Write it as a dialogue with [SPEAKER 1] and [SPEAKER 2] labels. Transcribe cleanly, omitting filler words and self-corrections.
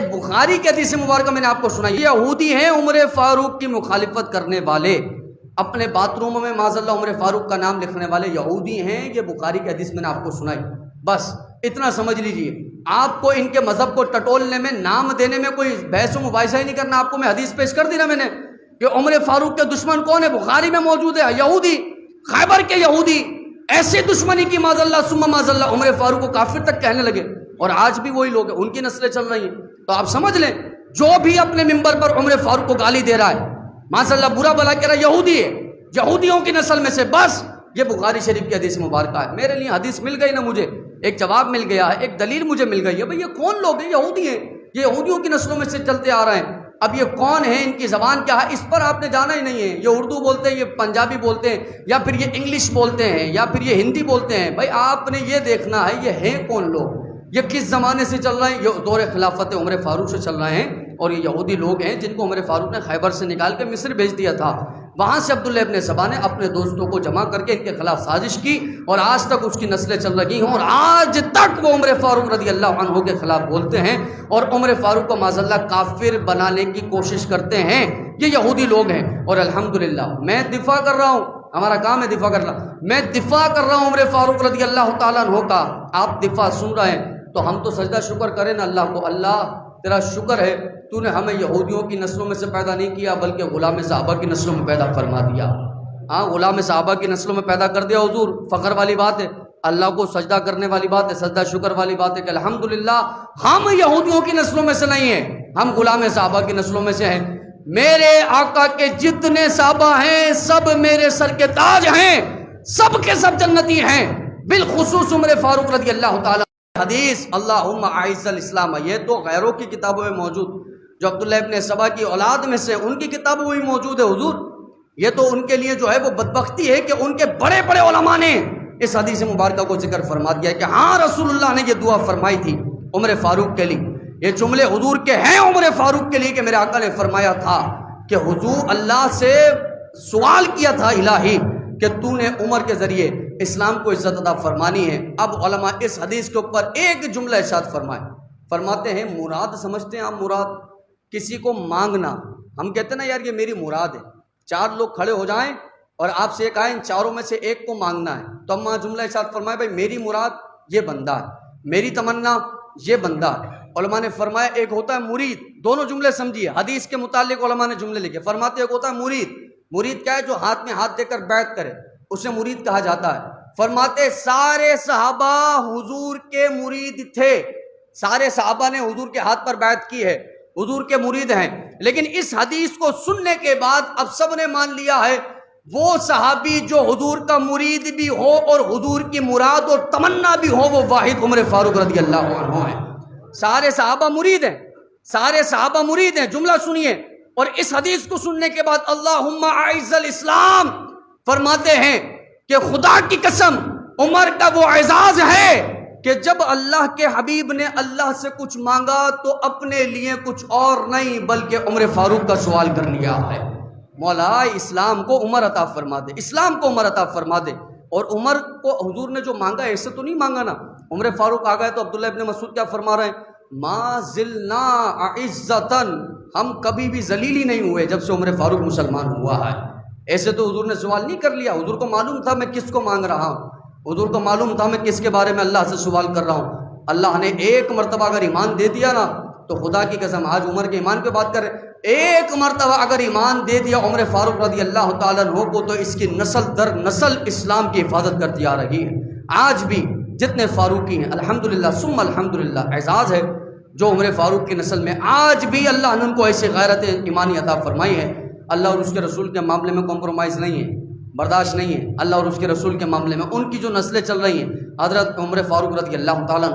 [SPEAKER 1] بخاری کی حدیث مبارکہ میں نے آپ کو سنائی، یہودی ہیں عمر فاروق کی مخالفت کرنے والے، اپنے باتھ روموں میں معاذ اللہ عمر فاروق کا نام لکھنے والے یہودی ہیں، یہ بخاری کی حدیث میں نے آپ کو سنائی۔ بس اتنا سمجھ لیجئے، آپ کو ان کے مذہب کو ٹٹولنے میں، نام دینے میں کوئی بحث و مباحثہ ہی نہیں کرنا۔ آپ کو میں حدیث پیش کر دی نا میں نے کہ عمر فاروق کے دشمن کون ہے، بخاری میں موجود ہے، یہودی، خیبر کے یہودی، ایسی دشمنی کی معاذ اللہ ثم معاذ اللہ عمر فاروق کو کافر تک کہنے لگے، اور آج بھی وہی لوگ ہیں، ان کی نسلیں چل رہی ہیں۔ تو آپ سمجھ لیں، جو بھی اپنے ممبر پر عمر فاروق کو گالی دے رہا ہے، معاذ اللہ برا بھلا کہہ رہا ہے، یہودی ہے، یہودیوں کی نسل میں سے، بس یہ بخاری شریف کی حدیث مبارکہ ہے۔ میرے لیے حدیث مل گئی نا، مجھے ایک جواب مل گیا ہے، ایک دلیل مجھے مل گئی ہے۔ بھئی یہ کون لوگ ہیں؟ یہودی ہیں، یہ یہودیوں کی نسلوں میں سے چلتے آ رہے ہیں۔ اب یہ کون ہیں، ان کی زبان کیا ہے، اس پر آپ نے جانا ہی نہیں ہے۔ یہ اردو بولتے ہیں، یہ پنجابی بولتے ہیں، یا پھر یہ انگلش بولتے ہیں، یا پھر یہ ہندی بولتے ہیں۔ بھائی آپ نے یہ دیکھنا ہے یہ ہیں کون لوگ، یہ کس زمانے سے چل رہے ہیں۔ یہ دور خلافت عمر فاروق سے چل رہے ہیں، اور یہ یہودی لوگ ہیں جن کو عمر فاروق نے خیبر سے نکال کے مصر بھیج دیا تھا۔ وہاں سے عبداللہ ابن سبا نے اپنے دوستوں کو جمع کر کے ان کے خلاف سازش کی، اور آج تک اس کی نسلیں چل رہی ہیں، اور آج تک وہ عمر فاروق رضی اللہ عنہ کے خلاف بولتے ہیں، اور عمر فاروق کو معاذ اللہ کافر بنانے کی کوشش کرتے ہیں۔ یہ یہودی لوگ ہیں، اور الحمدللہ میں دفاع کر رہا ہوں، ہمارا کام ہے دفاع کرنا، میں دفاع کر رہا ہوں عمر فاروق رضی اللہ تعالیٰ عنہ کا۔ آپ دفاع سن رہے ہیں تو ہم تو سجدہ شکر کریں نا اللہ کو، اللہ تیرا شکر ہے تو نے ہمیں یہودیوں کی نسلوں میں سے پیدا نہیں کیا، بلکہ غلام صحابہ کی نسلوں میں پیدا فرما دیا۔ ہاں، غلام صحابہ کی نسلوں میں پیدا کر دیا حضور، فخر والی بات ہے، اللہ کو سجدہ کرنے والی بات ہے، سجدہ شکر والی بات ہے کہ الحمدللہ ہم یہودیوں کی نسلوں میں سے نہیں ہیں، ہم غلام صحابہ کی نسلوں میں سے ہیں۔ میرے آقا کے جتنے صحابہ ہیں سب میرے سر کے تاج ہیں، سب کے سب جنتی ہیں، بالخصوص عمر فاروق رضی اللہ تعالیٰ۔ حدیث اللہم اعز الاسلام، یہ تو غیروں کی کتابوں میں موجود، جو عبداللہ ابن سبا کی اولاد میں سے ان کی کتابوں میں موجود ہے حضور۔ یہ تو ان کے لیے جو ہے وہ بدبختی ہے کہ ان کے بڑے بڑے علماء نے اس حدیث مبارکہ کو ذکر فرما دیا ہے کہ ہاں رسول اللہ نے یہ دعا فرمائی تھی عمر فاروق کے لیے۔ یہ جملے حضور کے ہیں عمر فاروق کے لیے کہ میرے آقا نے فرمایا تھا کہ حضور اللہ سے سوال کیا تھا الہی کہ تو نے عمر کے ذریعے اسلام کو عزت عطا فرمانی ہے۔ اب علماء اس حدیث کے اوپر ایک جملہ ارشاد فرماتے ہیں، مراد سمجھتے ہیں آپ، مراد کسی کو مانگنا۔ ہم کہتے ہیں نا یار یہ میری مراد ہے، چار لوگ کھڑے ہو جائیں اور آپ سے ایک آئے، ان چاروں میں سے ایک کو مانگنا ہے، تو ہم وہاں جملہ ارشاد فرمائے بھائی میری مراد یہ بندہ ہے، میری تمنا یہ بندہ ہے۔ علماء نے فرمایا ایک ہوتا ہے مرید، دونوں جملے سمجھیے، حدیث کے متعلق علماء نے جملے لکھے، فرماتے ایک ہوتا ہے مرید، مرید کیا ہے؟ جو ہاتھ میں ہاتھ دے کر بیعت کرے، اسے مرید کہا جاتا ہے۔ فرماتے سارے صحابہ حضور کے مرید تھے، سارے صحابہ نے حضور کے ہاتھ پر بیعت کی ہے، حضور کے مرید ہیں۔ لیکن اس حدیث کو سننے کے بعد اب سب نے مان لیا ہے وہ صحابی جو حضور کا مرید بھی ہو اور حضور کی مراد اور تمنا بھی ہو، وہ واحد عمر فاروق رضی اللہ عنہ ہے۔ سارے صحابہ مرید ہیں، سارے صحابہ مرید ہیں، جملہ سنیے۔ اور اس حدیث کو سننے کے بعد اللہم اعز الاسلام فرماتے ہیں کہ خدا کی قسم عمر کا وہ اعزاز ہے کہ جب اللہ کے حبیب نے اللہ سے کچھ مانگا تو اپنے لیے کچھ اور نہیں بلکہ عمر فاروق کا سوال کر لیا ہے۔ مولا اسلام کو عمر عطا فرما دے، اسلام کو عمر عطا فرما دے۔ اور عمر کو حضور نے جو مانگا ایسے تو نہیں مانگا نا، عمر فاروق آ گئے تو عبداللہ ابن مسعود کیا فرما رہے ہیں؟ ما زلنا عزتاً، ہم کبھی بھی ذلیل ہی نہیں ہوئے جب سے عمر فاروق مسلمان ہوا ہے۔ ایسے تو حضور نے سوال نہیں کر لیا، حضور کو معلوم تھا میں کس کو مانگ رہا ہوں، حضور کو معلوم تھا میں کس کے بارے میں اللہ سے سوال کر رہا ہوں۔ اللہ نے ایک مرتبہ اگر ایمان دے دیا نا تو خدا کی قسم، آج عمر کے ایمان پہ بات کر رہے، ایک مرتبہ اگر ایمان دے دیا عمر فاروق رضی اللہ تعالیٰ عنہ کو تو اس کی نسل در نسل اسلام کی حفاظت کرتی آ رہی ہے۔ آج بھی جتنے فاروقی ہیں الحمدللہ ثم الحمدللہ، اعزاز ہے جو عمر فاروق کی نسل میں آج بھی اللہ نے ان کو ایسے غیرت ایمانی عطا فرمائی ہے۔ اللہ اور اس کے رسول کے معاملے میں کمپرومائز نہیں ہے، برداشت نہیں ہے۔ اللہ اور اس کے رسول کے معاملے میں ان کی جو نسلیں چل رہی ہیں، حضرت عمر فاروق رضی اللہ تعالیٰ